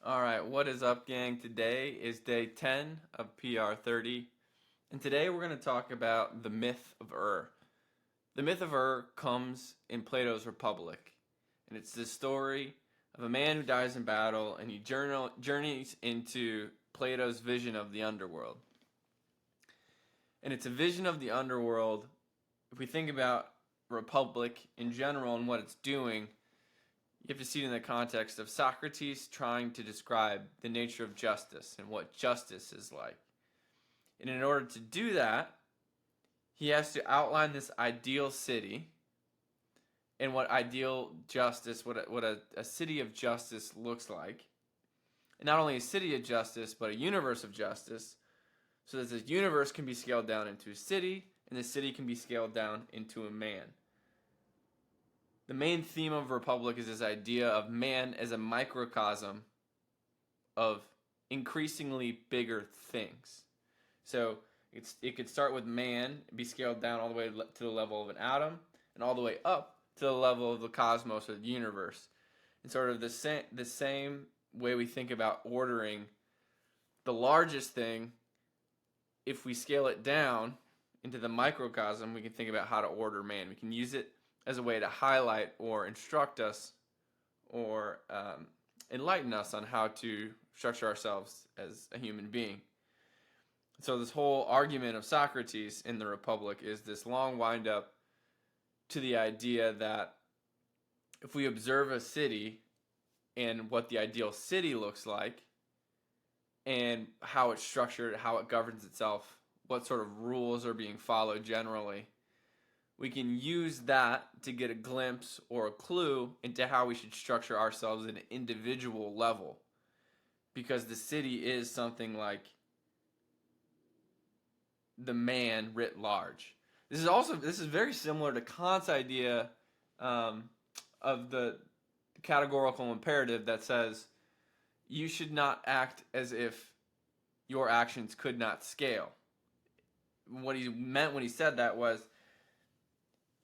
All right, what is up, gang? Today is day 10 of PR30, and today we're going to talk about the myth of Ur. The myth of Ur comes in Plato's Republic, and it's the story of a man who dies in battle, and he journeys into Plato's vision of the underworld. And it's a vision of the underworld. If we think about Republic in general and what it's doing, you have to see it in the context of Socrates trying to describe the nature of justice and what justice is like. And in order to do that, he has to outline this ideal city and what ideal justice, what a city of justice looks like. And not only a city of justice, but a universe of justice, so that this universe can be scaled down into a city, and the city can be scaled down into a man. The main theme of Republic is this idea of man as a microcosm of increasingly bigger things. So it could start with man, be scaled down all the way to the level of an atom, and all the way up to the level of the cosmos or the universe. And sort of the same way we think about ordering the largest thing, if we scale it down into the microcosm, we can think about how to order man. We can use it as a way to highlight or instruct us or enlighten us on how to structure ourselves as a human being. So this whole argument of Socrates in the Republic is this long wind-up to the idea that if we observe a city and what the ideal city looks like and how it's structured, how it governs itself, what sort of rules are being followed generally, we can use that to get a glimpse or a clue into how we should structure ourselves at an individual level. Because the city is something like the man writ large. This is very similar to Kant's idea of the categorical imperative that says you should not act as if your actions could not scale. What he meant when he said that was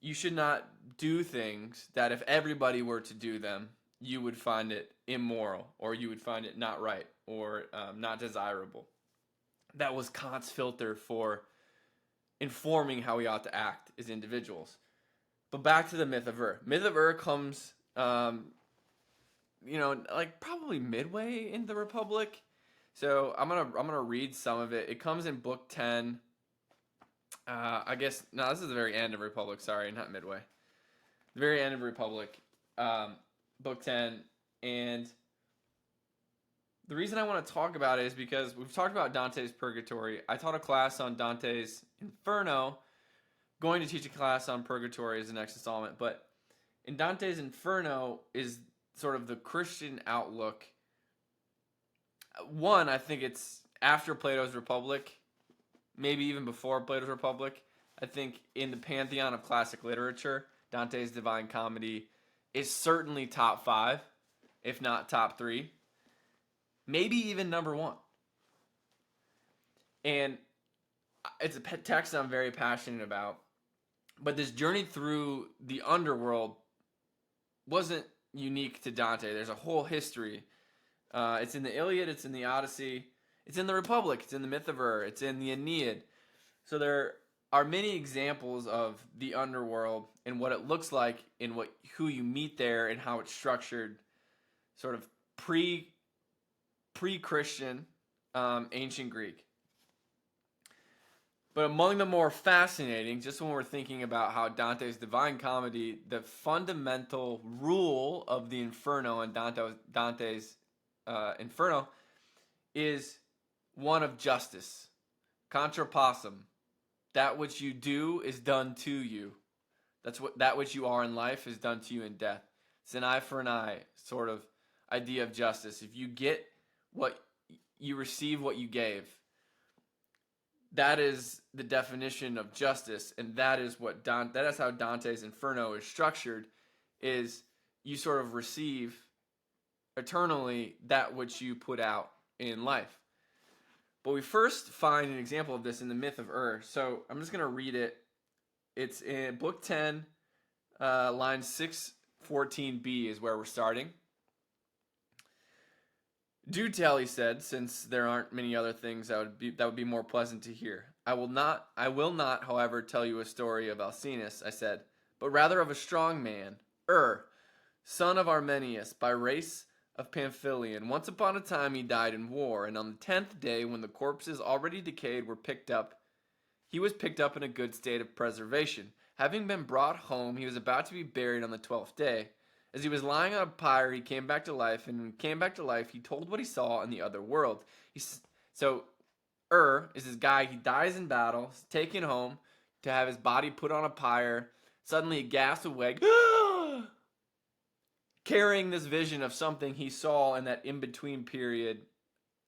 you should not do things that if everybody were to do them, you would find it immoral, or you would find it not right, or not desirable. That was Kant's filter for informing how we ought to act as individuals. But back to the myth of Ur. Myth of Ur comes, like probably midway in the Republic. So I'm gonna read some of it. It comes in book 10. I guess no, this is the very end of Republic. Sorry, not midway. The very end of Republic, book 10, and the reason I want to talk about it is because we've talked about Dante's Purgatory. I taught a class on Dante's Inferno. Going to teach a class on Purgatory as the next installment, but in Dante's Inferno is sort of the Christian outlook. One, I think it's after Plato's Republic, maybe even before Plato's Republic. I think in the pantheon of classic literature, Dante's Divine Comedy is certainly top 5, if not top 3, maybe even number 1. And it's a text I'm very passionate about. But this journey through the underworld wasn't unique to Dante. There's a whole history. It's in the Iliad, it's in the Odyssey, it's in the Republic, it's in the Myth of Ur, it's in the Aeneid. So there are many examples of the underworld and what it looks like and who you meet there and how it's structured, sort of pre-Christian, ancient Greek. But among the more fascinating, just when we're thinking about how Dante's Divine Comedy, the fundamental rule of the Inferno and Dante's Inferno is one of justice. Contra possum. That which you do is done to you. That which you are in life is done to you in death. It's an eye for an eye sort of idea of justice. If you get what you receive, what you gave. That is the definition of justice, and that is how Dante's Inferno is structured. Is you sort of receive eternally that which you put out in life. But we first find an example of this in the Myth of Ur. So I'm just going to read it. It's in book 10, line 614b is where we're starting. Do tell, he said, since there aren't many other things that would be more pleasant to hear. I will not, however, tell you a story of Alcinous, I said, but rather of a strong man, son of Armenius, by race of Pamphylian. Once upon a time he died in war, and on the 10th day, when the corpses already decayed were picked up, he was picked up in a good state of preservation. Having been brought home, he was about to be buried on the 12th day. As he was lying on a pyre, he came back to life, and when he came back to life, he told what he saw in the other world. So, is this guy, he dies in battle, he's taken home to have his body put on a pyre. Suddenly he gasps awake, carrying this vision of something he saw in that in-between period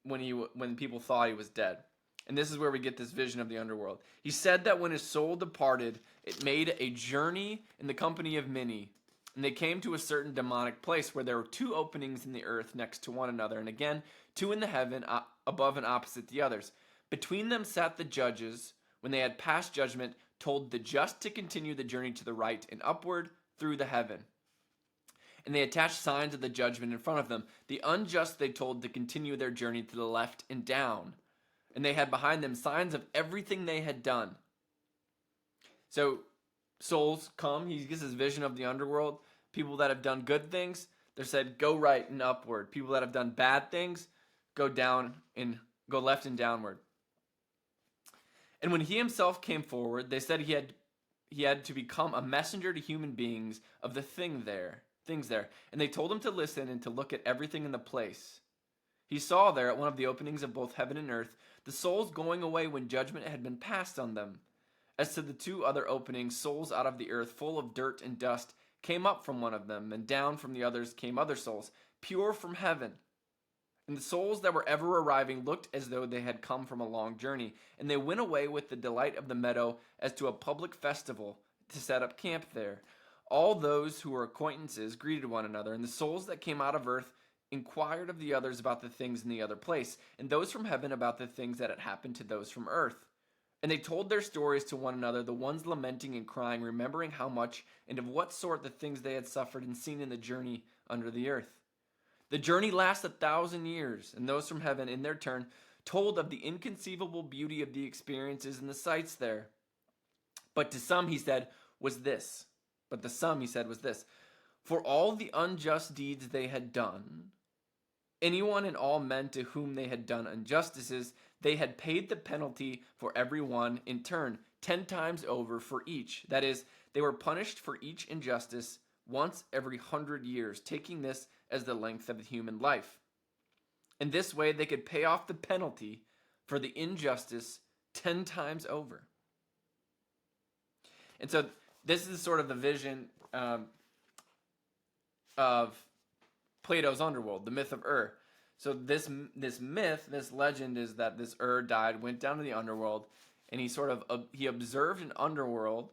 when people thought he was dead. And this is where we get this vision of the underworld. He said that when his soul departed, it made a journey in the company of many. And they came to a certain demonic place where there were two openings in the earth next to one another, and again, two in the heaven, above and opposite the others. Between them sat the judges, when they had passed judgment, told the just to continue the journey to the right and upward through the heaven. And they attached signs of the judgment in front of them. The unjust they told to continue their journey to the left and down. And they had behind them signs of everything they had done. So souls come, he gets his vision of the underworld. People that have done good things, they're said go right and upward. People that have done bad things, go left and downward. And when he himself came forward, they said he had to become a messenger to human beings of the things there. And they told him to listen and to look at everything in the place. He saw there at one of the openings of both heaven and earth the souls going away when judgment had been passed on them. As to the two other openings, souls out of the earth full of dirt and dust came up from one of them, and down from the others came other souls, pure from heaven. And the souls that were ever arriving looked as though they had come from a long journey, and they went away with the delight of the meadow as to a public festival to set up camp there. All those who were acquaintances greeted one another, and the souls that came out of earth inquired of the others about the things in the other place, and those from heaven about the things that had happened to those from earth. And they told their stories to one another, the ones lamenting and crying, remembering how much and of what sort the things they had suffered and seen in the journey under the earth. The journey lasts 1,000 years, and those from heaven, in their turn, told of the inconceivable beauty of the experiences and the sights there. But to some, he said, was this. For all the unjust deeds they had done, anyone and all men to whom they had done injustices, they had paid the penalty for every one in turn, 10 times over for each. That is, they were punished for each injustice once every 100 years, taking this as the length of the human life. In this way, they could pay off the penalty for the injustice 10 times over. And so this is sort of the vision of Plato's underworld, the myth of So this legend is that this died, went down to the underworld, and he observed an underworld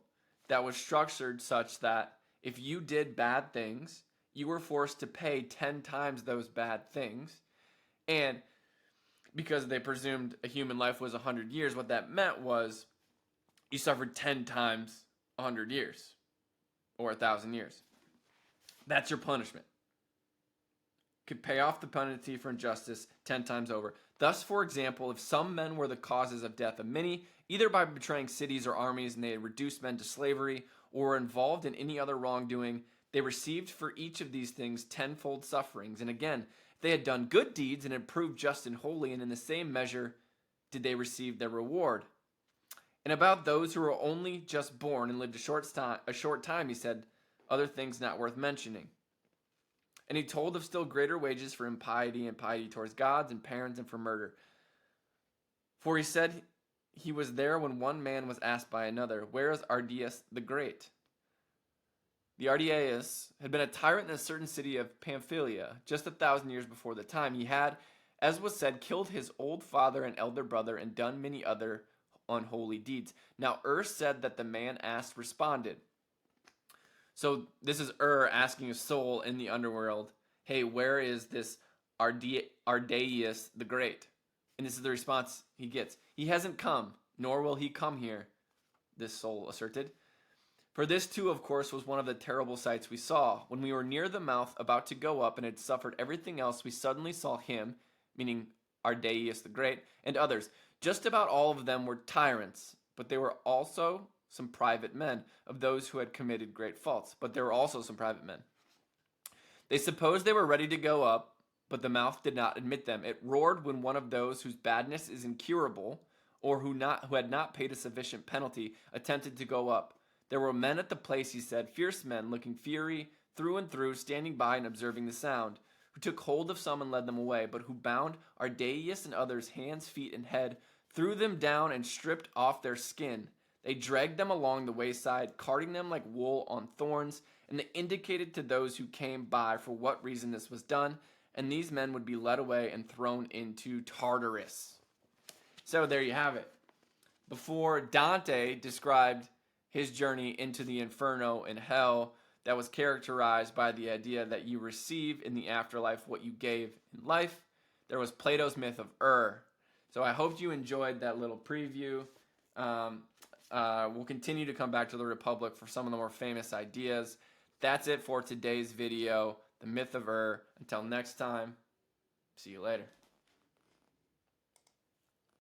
that was structured such that if you did bad things, you were forced to pay 10 times those bad things. And because they presumed a human life was 100 years, what that meant was you suffered 10 times 100 years or 1,000 years. That's your punishment. Could pay off the penalty for injustice 10 times over. Thus, for example, if some men were the causes of death of many, either by betraying cities or armies and they had reduced men to slavery, or were involved in any other wrongdoing, they received for each of these things tenfold sufferings. And again, if they had done good deeds and had proved just and holy, and in the same measure did they receive their reward. And about those who were only just born and lived a short time, he said, other things not worth mentioning. And he told of still greater wages for impiety and piety towards gods and parents and for murder. For he said he was there when one man was asked by another, where is Ardias the Great? The Ardiaeus had been a tyrant in a certain city of Pamphylia, just 1,000 years before the time. He had, as was said, killed his old father and elder brother and done many other unholy deeds. Now said that the man asked responded. So this is asking a soul in the underworld, hey, where is this Ardiaeus the Great? And this is the response he gets. He hasn't come, nor will he come here, this soul asserted. For this too, of course, was one of the terrible sights we saw. When we were near the mouth, about to go up, and had suffered everything else, we suddenly saw him, meaning Ardeius the Great, and others. Just about all of them were tyrants, but they were also some private men of those who had committed great faults. But there were also some private men. They supposed they were ready to go up, but the mouth did not admit them. It roared when one of those whose badness is incurable, or who had not paid a sufficient penalty, attempted to go up. There were men at the place, he said, fierce men, looking fury through and through, standing by and observing the sound, who took hold of some and led them away, but who bound Ardeius and others hands, feet, and head, threw them down and stripped off their skin. They dragged them along the wayside, carting them like wool on thorns, and they indicated to those who came by for what reason this was done, and these men would be led away and thrown into Tartarus. So there you have it. Before Dante described his journey into the inferno and hell, that was characterized by the idea that you receive in the afterlife what you gave in life, there was Plato's myth of So I hope you enjoyed that little preview. We'll continue to come back to the Republic for some of the more famous ideas. That's it for today's video, the myth of Until next time, see you later.